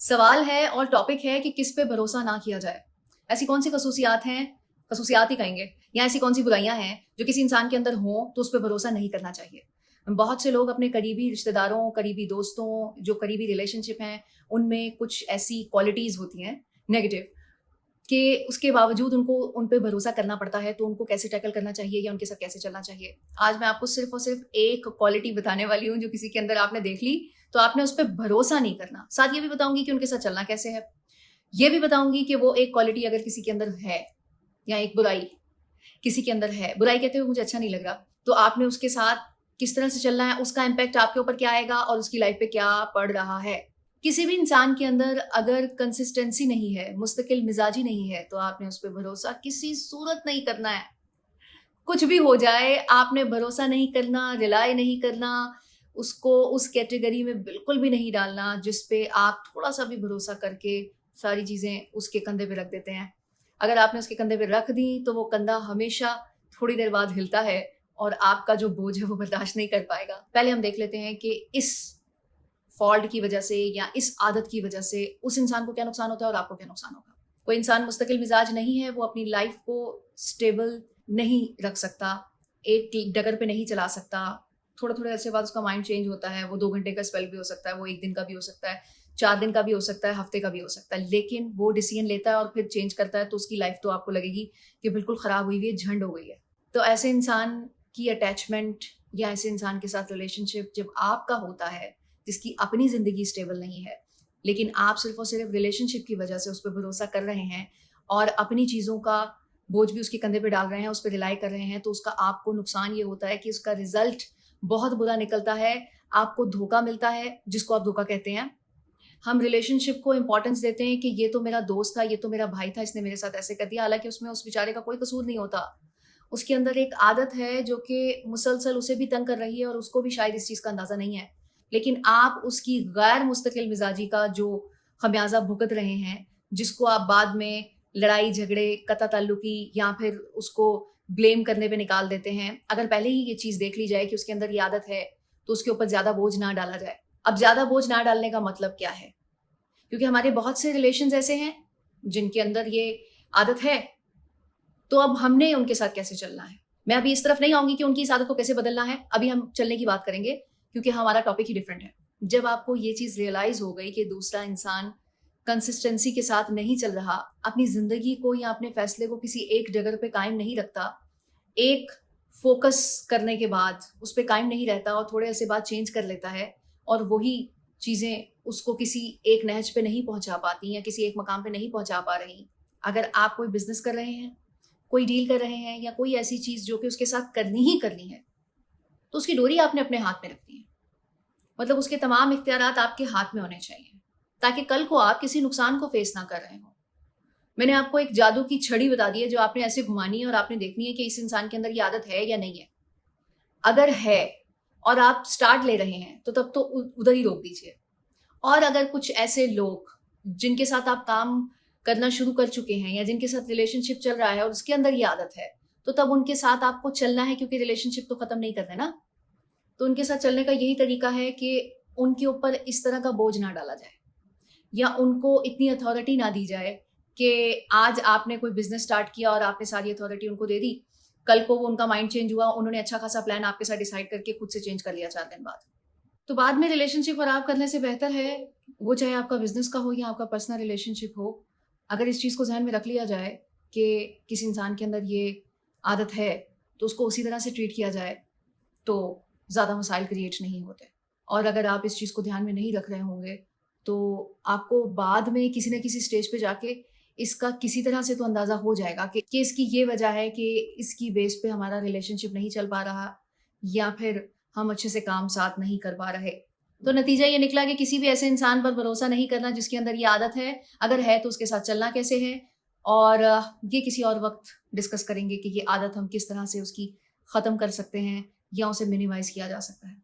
सवाल है और टॉपिक है कि किस पे भरोसा ना किया जाए। ऐसी कौन सी खसूसियात हैं, खसूसियात ही कहेंगे, या ऐसी कौन सी बुराइयां हैं जो किसी इंसान के अंदर हो तो उस पर भरोसा नहीं करना चाहिए। बहुत से लोग अपने करीबी रिश्तेदारों, करीबी दोस्तों, जो करीबी रिलेशनशिप हैं, उनमें कुछ ऐसी क्वालिटीज होती हैं नेगेटिव, कि उसके बावजूद उनको उन पे भरोसा करना पड़ता है। तो उनको कैसे टैकल करना चाहिए या उनके साथ कैसे चलना चाहिए। आज मैं आपको सिर्फ और सिर्फ एक क्वालिटी बताने वाली हूँ जो किसी के अंदर आपने देख ली तो आपने उस पर भरोसा नहीं करना। साथ ये भी बताऊंगी कि उनके साथ चलना कैसे है। ये भी बताऊंगी कि वो एक क्वालिटी अगर किसी के अंदर है, या एक बुराई किसी के अंदर है, बुराई कहते हुए मुझे अच्छा नहीं लग रहा, तो आपने उसके साथ किस तरह से चलना है, उसका इम्पैक्ट आपके ऊपर क्या आएगा और उसकी लाइफ पे क्या पड़ रहा है। किसी भी इंसान के अंदर अगर कंसिस्टेंसी नहीं है, मुस्तकिल मिजाजी नहीं है, तो आपने उस पर भरोसा किसी सूरत नहीं करना है। कुछ भी हो जाए आपने भरोसा नहीं करना, रिलाय नहीं करना, उसको उस कैटेगरी में बिल्कुल भी नहीं डालना जिस पे आप थोड़ा सा भी भरोसा करके सारी चीजें उसके कंधे पे रख देते हैं। अगर आपने उसके कंधे पे रख दी तो वो कंधा हमेशा थोड़ी देर बाद हिलता है और आपका जो बोझ है वो बर्दाश्त नहीं कर पाएगा। पहले हम देख लेते हैं कि इस फॉल्ट की वजह से या इस आदत की वजह से उस इंसान को क्या नुकसान होता है और आपको क्या नुकसान होगा। कोई इंसान मुस्तकिल मिजाज नहीं है, वो अपनी लाइफ को स्टेबल नहीं रख सकता, एक डगर पे नहीं चला सकता। थोड़ा थोड़े अरसे बाद उसका माइंड चेंज होता है। वो 2 घंटे का स्पेल भी हो सकता है, वो 1 दिन का भी हो सकता है, 4 दिन का भी हो सकता है, हफ्ते का भी हो सकता है, लेकिन वो डिसीजन लेता है और फिर चेंज करता है तो उसकी लाइफ तो आपको लगेगी कि बिल्कुल खराब हुई हुई है, झंड हो गई है। तो ऐसे इंसान की अटैचमेंट या ऐसे इंसान के साथ रिलेशनशिप जब आपका होता है जिसकी अपनी जिंदगी स्टेबल नहीं है, लेकिन आप सिर्फ और सिर्फ रिलेशनशिप की वजह से उस पर भरोसा कर रहे हैं और अपनी चीज़ों का बोझ भी उसके कंधे पे डाल रहे हैं, उस पर रिलाई कर रहे हैं, तो उसका आपको नुकसान ये होता है कि उसका रिजल्ट बहुत बुरा निकलता है। आपको धोखा मिलता है, जिसको आप धोखा कहते हैं। हम रिलेशनशिप को इंपॉर्टेंस देते हैं कि ये तो मेरा दोस्त था, ये तो मेरा भाई था, इसने मेरे साथ ऐसे कर दिया, हालांकि उसमें उस बेचारे का कोई कसूर नहीं होता। उसके अंदर एक आदत है जो कि मुसलसल उसे भी तंग कर रही है और उसको भी शायद इस चीज़ का अंदाज़ा नहीं है, लेकिन आप उसकी गैर मुस्तकिल मिजाजी का जो खमियाजा भुगत रहे हैं, जिसको आप बाद में लड़ाई झगड़े, कता ताल्लुकी या फिर उसको ब्लेम करने पे निकाल देते हैं। अगर पहले ही ये चीज़ देख ली जाए कि उसके अंदर ये आदत है, तो उसके ऊपर ज़्यादा बोझ ना डाला जाए। अब ज़्यादा बोझ ना डालने का मतलब क्या है? क्योंकि हमारे बहुत से रिलेशंस ऐसे हैं जिनके अंदर ये आदत है, तो अब हमने उनके साथ कैसे चलना है। मैं अभी इस तरफ नहीं आऊंगी कि उनकी इस आदत को कैसे बदलना है, अभी हम चलने की बात करेंगे क्योंकि हमारा टॉपिक ही डिफरेंट है। जब आपको ये चीज रियलाइज हो गई कि दूसरा इंसान कंसिस्टेंसी के साथ नहीं चल रहा, अपनी जिंदगी को या अपने फैसले को किसी एक जगह पे कायम नहीं रखता, एक फोकस करने के बाद उस पर कायम नहीं रहता और थोड़े ऐसे बाद चेंज कर लेता है, और वही चीजें उसको किसी एक नहज पे नहीं पहुंचा पाती या किसी एक मकाम पे नहीं पहुंचा पा रही। अगर आप कोई बिजनेस कर रहे हैं, कोई डील कर रहे हैं, या कोई ऐसी चीज जो कि उसके साथ करनी ही करनी है, तो उसकी डोरी आपने अपने हाथ में रखनी है। मतलब उसके तमाम इख्तियारात आपके हाथ में होने चाहिए, ताकि कल को आप किसी नुकसान को फेस ना कर रहे हो। मैंने आपको एक जादू की छड़ी बता दी है जो आपने ऐसे घुमानी है और आपने देखनी है कि इस इंसान के अंदर ये आदत है या नहीं है। अगर है और आप स्टार्ट ले रहे हैं तो तब तो उधर ही रोक दीजिए। और अगर कुछ ऐसे लोग जिनके साथ आप काम करना शुरू कर चुके हैं या जिनके साथ रिलेशनशिप चल रहा है और उसके अंदर ये आदत है, तो तब उनके साथ आपको चलना है, क्योंकि रिलेशनशिप तो खत्म नहीं करना ना। तो उनके साथ चलने का यही तरीका है कि उनके ऊपर इस तरह का बोझ ना डाला जाए या उनको इतनी अथॉरिटी ना दी जाए कि आज आपने कोई बिजनेस स्टार्ट किया और आपने सारी अथॉरिटी उनको दे दी, कल को वो उनका माइंड चेंज हुआ, उन्होंने अच्छा खासा प्लान आपके साथ डिसाइड करके खुद से चेंज कर लिया 4 दिन बाद, तो बाद में रिलेशनशिप खराब करने से बेहतर है, वो चाहे आपका बिजनेस का हो या आपका पर्सनल रिलेशनशिप हो, अगर इस चीज़ को ध्यान में रख लिया जाए कि किसी इंसान के अंदर ये आदत है तो उसको उसी तरह से ट्रीट किया जाए, तो ज़्यादा मसाइल क्रिएट नहीं होते। और अगर आप इस चीज़ को ध्यान में नहीं रख रहे होंगे तो आपको बाद में किसी न किसी स्टेज पे जाके इसका किसी तरह से तो अंदाज़ा हो जाएगा कि इसकी ये वजह है कि इसकी बेस पे हमारा रिलेशनशिप नहीं चल पा रहा, या फिर हम अच्छे से काम साथ नहीं कर पा रहे। तो नतीजा ये निकला कि किसी भी ऐसे इंसान पर भरोसा नहीं करना जिसके अंदर ये आदत है। अगर है तो उसके साथ चलना कैसे है, और ये किसी और वक्त डिस्कस करेंगे कि ये आदत हम किस तरह से उसकी ख़त्म कर सकते हैं या उसे मिनिमाइज़ किया जा सकता है।